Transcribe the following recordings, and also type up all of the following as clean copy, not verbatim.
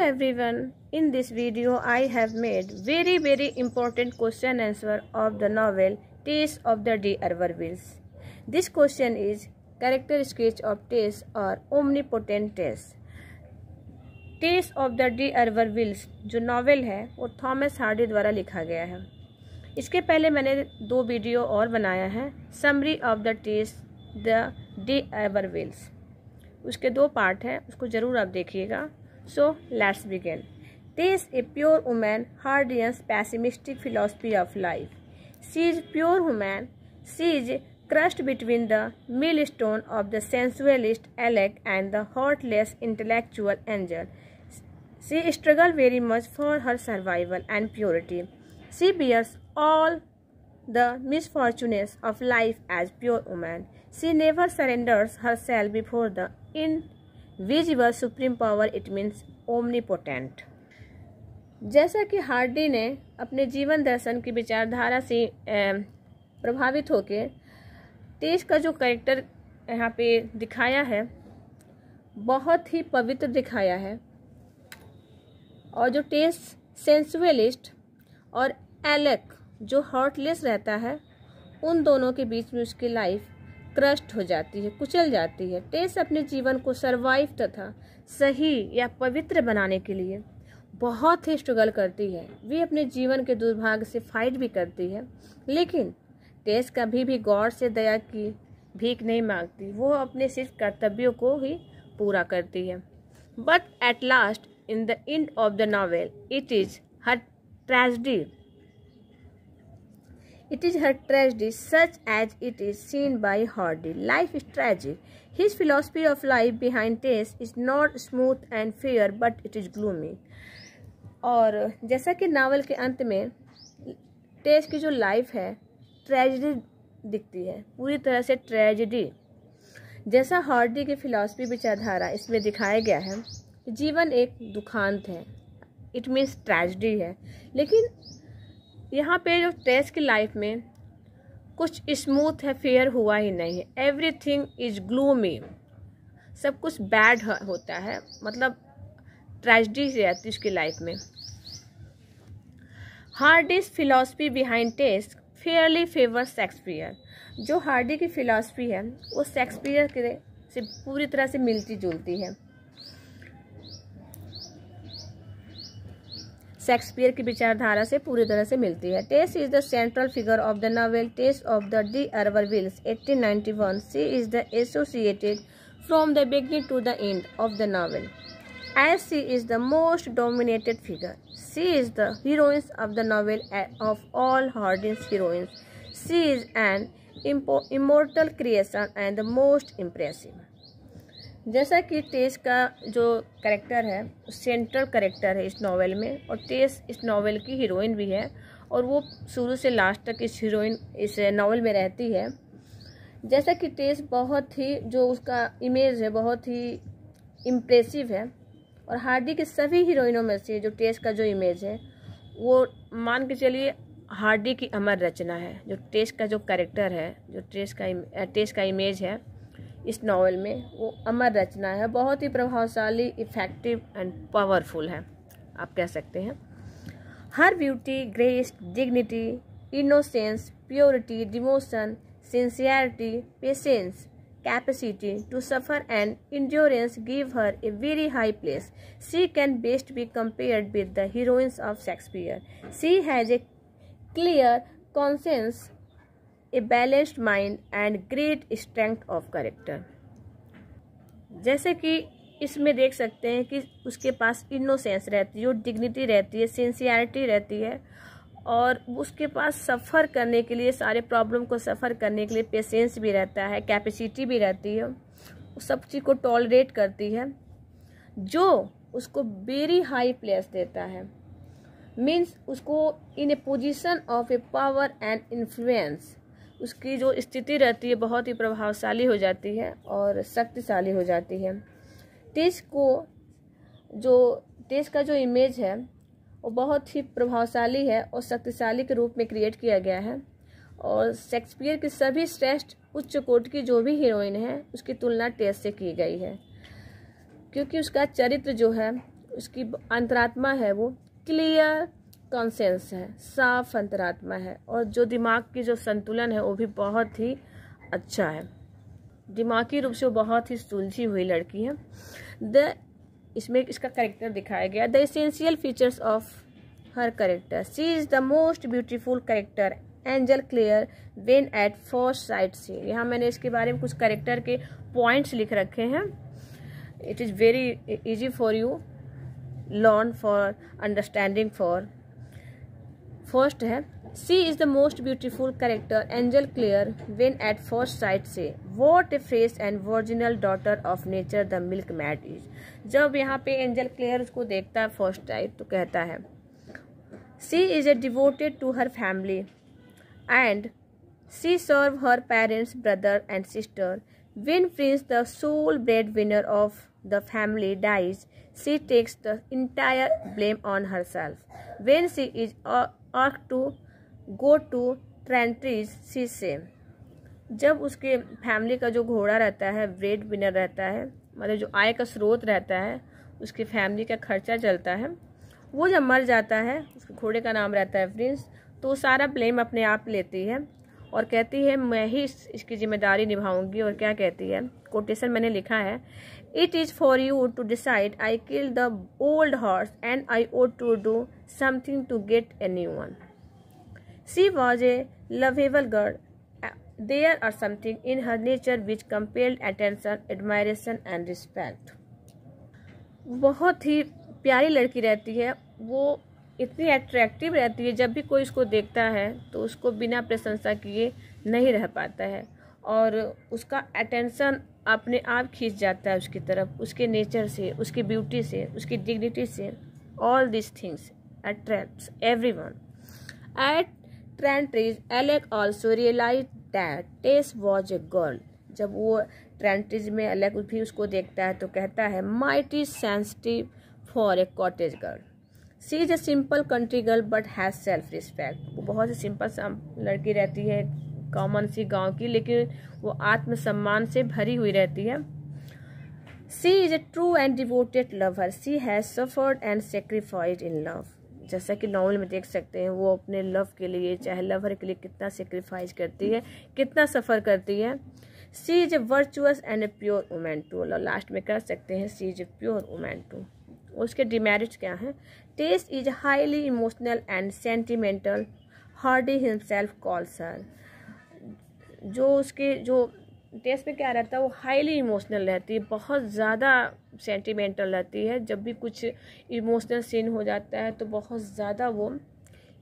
everyone, in this video I have made very important question answer of the novel Tales of the D'Urbervilles. This question is character sketch of Tess or omnipotent Tess. Tess of the d'Urbervilles जो novel है वो Thomas Hardy द्वारा लिखा गया है। इसके पहले मैंने 2 वीडियो और बनाया है, summary of the Tess the d'Urbervilles, उसके 2 पार्ट हैं, उसको ज़रूर आप देखिएगा। So let's begin. Tess a pure woman, Hardian pessimistic philosophy of life. She is pure woman, she is crushed between the millstone of the sensualist Alec and the heartless intellectual Angel. She struggles very much for her survival and purity. She bears all the misfortunes of life as pure woman. She never surrenders herself before the invisible supreme power. It means omnipotent. जैसा कि Hardy ने अपने जीवन दर्शन की विचारधारा से प्रभावित होकर टेस का जो कैरेक्टर यहाँ पे दिखाया है बहुत ही पवित्र दिखाया है, और जो टेस सेंसुअलिस्ट और एलेक जो हार्टलेस रहता है, उन दोनों के बीच में उसकी लाइफ क्रस्ट हो जाती है, कुचल जाती है। टेस अपने जीवन को सर्वाइव तथा सही या पवित्र बनाने के लिए बहुत ही स्ट्रगल करती है। वे अपने जीवन के दुर्भाग्य से फाइट भी करती है, लेकिन टेस कभी भी गॉड से दया की भीख नहीं मांगती, वो अपने सिर्फ कर्तव्यों को ही पूरा करती है। But at last in the end of the novel it is her tragedy such as it is seen by Hardy. Life is tragic. His philosophy of life behind Tess is not smooth and fair but it is gloomy. और जैसा कि novel के अंत में टेस की जो life है tragedy दिखती है, पूरी तरह से ट्रेजेडी। जैसा हार्डी की फिलॉसफी विचारधारा इसमें दिखाया गया है, जीवन एक दुखांत है, इट मीन्स ट्रेजेडी है। लेकिन यहाँ पे जो टेस की लाइफ में कुछ स्मूथ है, फेयर हुआ ही नहीं है, एवरीथिंग इज ग्लूमी, सब कुछ बैड होता है, मतलब ट्रेजेडी रहती है उसकी लाइफ में। हार्डीज फिलॉसफी बिहाइंड टेस फेयरली फेवर शेक्सपियर। जो हार्डी की फिलॉसफी है वो शेक्सपियर के से पूरी तरह से मिलती जुलती है, शेक्सपियर की विचारधारा से पूरी तरह से मिलती है। Tess is the central figure of the novel Tess of the d'Urbervilles 1891। She is the associated from the beginning to the end of the novel as she is the most dominated figure. She is the heroine of the novel of all Hardy's heroines. She is an immortal creation and the most impressive. जैसा कि टेस का जो character है central character है इस novel में, और टेस इस नॉवेल की हीरोइन भी है, और वो शुरू से लास्ट तक इस नॉवेल में रहती है। जैसा कि टेस बहुत ही जो उसका इमेज है बहुत ही इम्प्रेसिव है, और हार्डी के सभी हीरोइनों में से जो टेस का जो इमेज है वो मान के चलिए हार्डी की अमर रचना है। जो टेस का जो कैरेक्टर है, जो टेस का इमेज है इस नॉवेल में, वो अमर रचना है, बहुत ही प्रभावशाली, इफेक्टिव एंड पावरफुल है, आप कह सकते हैं। Her beauty, grace, dignity, innocence, purity, devotion, sincerity, patience, capacity to suffer and endurance give her a very high place. She can best be compared with the heroines of Shakespeare. She has a clear conscience, a balanced mind and great strength of character. जैसे कि इसमें देख सकते हैं कि उसके पास innocence रहती है, डिग्निटी रहती है, सिंसियरिटी रहती है, और उसके पास सफ़र करने के लिए, सारे प्रॉब्लम को सफ़र करने के लिए पेशेंस भी रहता है, कैपेसिटी भी रहती है, वो सब चीज़ को टॉलरेट करती है, जो उसको वेरी हाई प्लेस देता है। मीन्स उसको in a position of a power and influence, उसकी जो स्थिति रहती है बहुत ही प्रभावशाली हो जाती है और शक्तिशाली हो जाती है। टेस का जो इमेज है वो बहुत ही प्रभावशाली है और शक्तिशाली के रूप में क्रिएट किया गया है, और शेक्सपियर की सभी श्रेष्ठ उच्च कोटि की जो भी हीरोइन है उसकी तुलना टेस से की गई है, क्योंकि उसका चरित्र जो है उसकी अंतरात्मा है वो क्लियर कॉन्सेंस है, साफ अंतरात्मा है, और जो दिमाग की जो संतुलन है वो भी बहुत ही अच्छा है। दिमागी रूप से वो बहुत ही सुलझी हुई लड़की है। इसमें इसका कैरेक्टर दिखाया गया। The essential features of her character, she is the most beautiful character angel clear when at first sight she. यहाँ मैंने इसके बारे में कुछ कैरेक्टर के पॉइंट्स लिख रखे हैं। It is very easy for you learn for understanding for. First है, she is the most beautiful character angel clear when at first sight से what a fresh and virginal daughter of nature the milkmaid is. जब यहाँ पे angel clear उसको देखता है first time तो कहता है she is a devoted to her family and she served her parents, brother and sister. When Prince, the sole breadwinner of the family, dies, she takes the entire blame on herself. When she is asked to go to Trantries, she says, जब उसके family का जो घोड़ा रहता है, bread winner रहता है, मतलब जो आय का स्रोत रहता है, उसकी फैमिली का खर्चा चलता है, वो जब मर जाता है, उसके घोड़े का नाम रहता है प्रिंस, तो सारा ब्लेम अपने आप लेती है और कहती है मैं ही इसकी जिम्मेदारी निभाऊंगी। और क्या कहती है, कोटेशन मैंने लिखा है, it is for you to decide, I kill the old horse and I ought to do something to get a new one. She was a lovable girl, there are something in her nature which compelled attention, admiration and respect. बहुत ही प्यारी लड़की रहती है, वो इतनी attractive रहती है, जब भी कोई उसको देखता है तो उसको बिना प्रशंसा किए नहीं रह पाता है और उसका अटेंशन अपने आप खींच जाता है उसकी तरफ, उसके नेचर से, उसकी ब्यूटी से, उसकी डिग्निटी से। All this things attracts everyone. At Trantridge Alec also realize that Tess was a girl. जब वो ट्रेंट्रीज में एलेक भी उसको देखता है तो कहता है mighty sensitive for a cottage girl. She is a simple country girl but has self respect. वो बहुत ही सिंपल सा लड़की रहती है, कॉमन सी गांव की, लेकिन वो आत्मसम्मान से भरी हुई रहती है। She is A true and devoted lover, she has suffered and सेक्रीफाइड in love. जैसा कि नॉवल में देख सकते हैं, वो अपने लव के लिए, चाहे लवर के लिए, कितना सेक्रीफाइस करती है, कितना सफ़र करती है। She is a virtuous and a pure woman too. और लास्ट में कह सकते हैं she is a pure woman too. उसके डिमेरिट्स क्या हैं, Tess is highly emotional and sentimental, Hardy himself calls her. जो उसके जो टेस्ट में क्या रहता है, वो हाईली इमोशनल रहती है, बहुत ज़्यादा सेंटिमेंटल रहती है। जब भी कुछ इमोशनल सीन हो जाता है तो बहुत ज़्यादा वो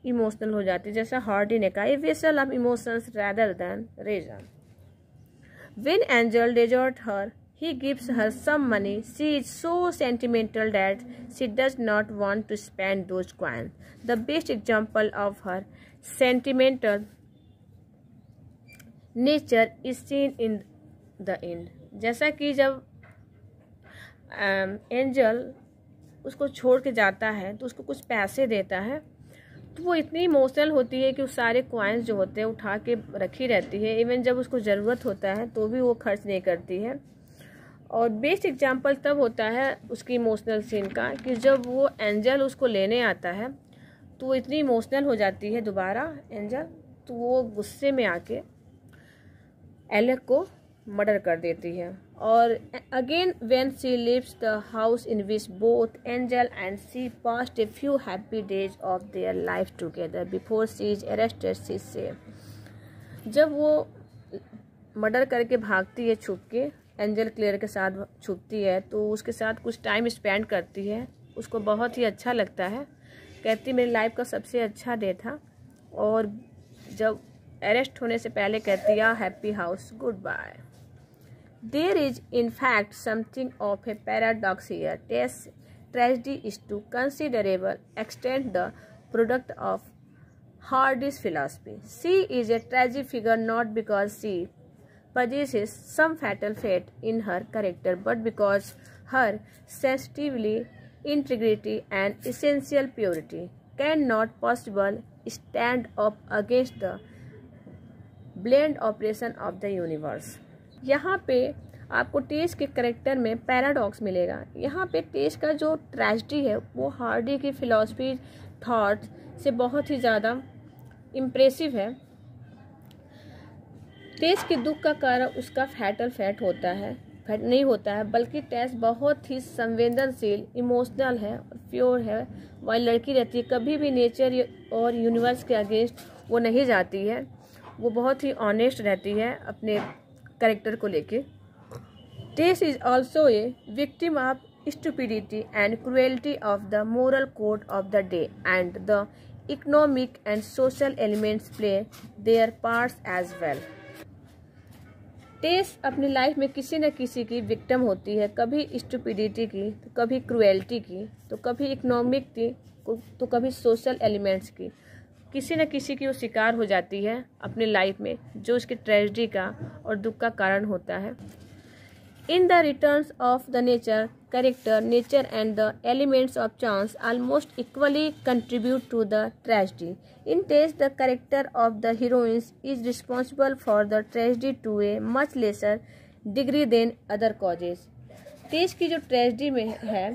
इमोशनल हो जाती है। जैसा हार्डी ने कहा, a vessel of emotions rather than reason. When Angel deserts her, he gives her some money. She is so sentimental that she does not want to spend those coins. The best example of her sentimental nature is seen in the end. जैसा कि जब angel उसको छोड़ के जाता है तो उसको कुछ पैसे देता है, तो वो इतनी इमोशनल होती है कि उस सारे कॉइन्स जो होते हैं उठा के रखी रहती है। इवन जब उसको ज़रूरत होता है तो भी वो खर्च नहीं करती है। और बेस्ट एग्जाम्पल तब होता है उसकी इमोशनल सीन का कि जब वो एंजल उसको लेने आता है तो वो इतनी इमोशनल हो जाती है दोबारा एंजल, तो वो गुस्से में आके एलेक को मर्डर कर देती है। और again when she leaves the house in which both Angel and she passed a few happy days of their life together before she is arrested, she says. जब वो मर्डर करके भागती है छुप के, एंजल क्लियर के साथ छुपती है, तो उसके साथ कुछ टाइम स्पेंड करती है, उसको बहुत ही अच्छा लगता है। कहती मेरी लाइफ का सबसे अच्छा डे था। और जब अरेस्ट होने से पहले कहती है happy house good bye. There is in fact something of a paradox here, tragedy is to considerable extend the product of Hardy's philosophy. She is a tragic figure not because she possesses some fatal fate in her character, but because her sensitivity, integrity and essential purity cannot possibly stand up against the blind operation of the universe. यहाँ पे आपको टेस के character में paradox मिलेगा। यहाँ पे टेस का जो ट्रेजेडी है वो हार्डी की फिलॉसफी थॉट से बहुत ही ज़्यादा इम्प्रेसिव है। टेस के दुख का कारण उसका फैटल फैट होता है, फैट नहीं होता है, बल्कि टेस बहुत ही संवेदनशील, इमोशनल है, प्योर है। वह लड़की रहती है, कभी भी नेचर और यूनिवर्स के अगेंस्ट वो नहीं जाती है, वो बहुत ही ऑनेस्ट रहती है अपने कैरेक्टर को लेके। Tess is also a victim of stupidity and cruelty of the moral code of the day and the economic and social elements play their parts as well. Tess अपनी लाइफ में किसी न किसी की विक्टिम होती है, कभी स्टुपिडिटी की, तो कभी क्रुएल्टी की, तो कभी इकोनॉमिक की, तो कभी सोशल एलिमेंट्स की। किसी न किसी की वो शिकार हो जाती है अपनी लाइफ में, जो उसकी ट्रेजेडी का और दुख का कारण होता है। In the returns of the nature character, nature and the elements of chance almost equally contribute to the tragedy. In Tess, the character of the heroines is responsible for the tragedy to a much lesser degree than other causes. Tess की जो tragedy में है,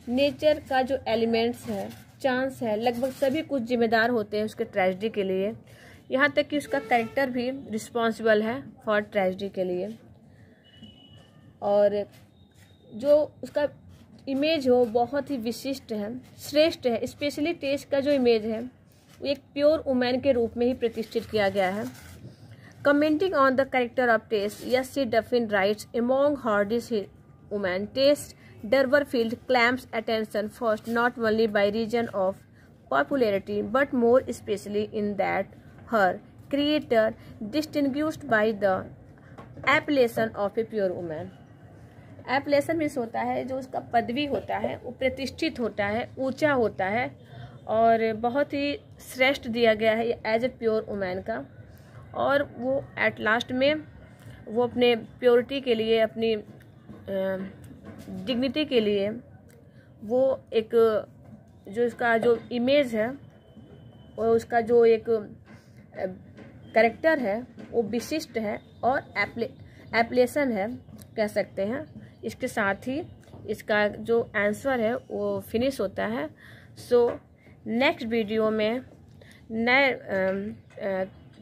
nature का जो elements है, chance है, लगभग सभी कुछ जिम्मेदार होते हैं उसके ट्रेजेडी के लिए। यहाँ तक कि उसका कैरेक्टर भी रिस्पॉन्सिबल है फॉर ट्रेजेडी के लिए। और जो उसका इमेज हो बहुत ही विशिष्ट है, श्रेष्ठ है। स्पेशली टेस का जो इमेज है वो एक प्योर वुमेन के रूप में ही प्रतिष्ठित किया गया है। Commenting on the character of Tess, यसी Duffin writes, among Hardy's women, Tess Durbeyfield claims attention first not only by reason of popularity but more specially in that her creator distinguished by the appellation of a pure women. Appellation means होता है जो उसका पदवी होता है, वो प्रतिष्ठित होता है, ऊंचा होता है और बहुत ही श्रेष्ठ दिया गया है एज ए प्योर वुमेन का। और वो एट लास्ट में वो अपने प्योरिटी के लिए, अपनी डिग्निटी के लिए, वो एक जो उसका जो इमेज है और उसका जो एक कैरेक्टर है वो विशिष्ट है और एप्लेशन है कह सकते हैं। इसके साथ ही इसका जो आंसर है वो फिनिश होता है। सो नेक्स्ट वीडियो में नए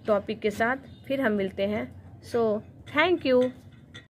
टॉपिक के साथ फिर हम मिलते हैं। So thank you.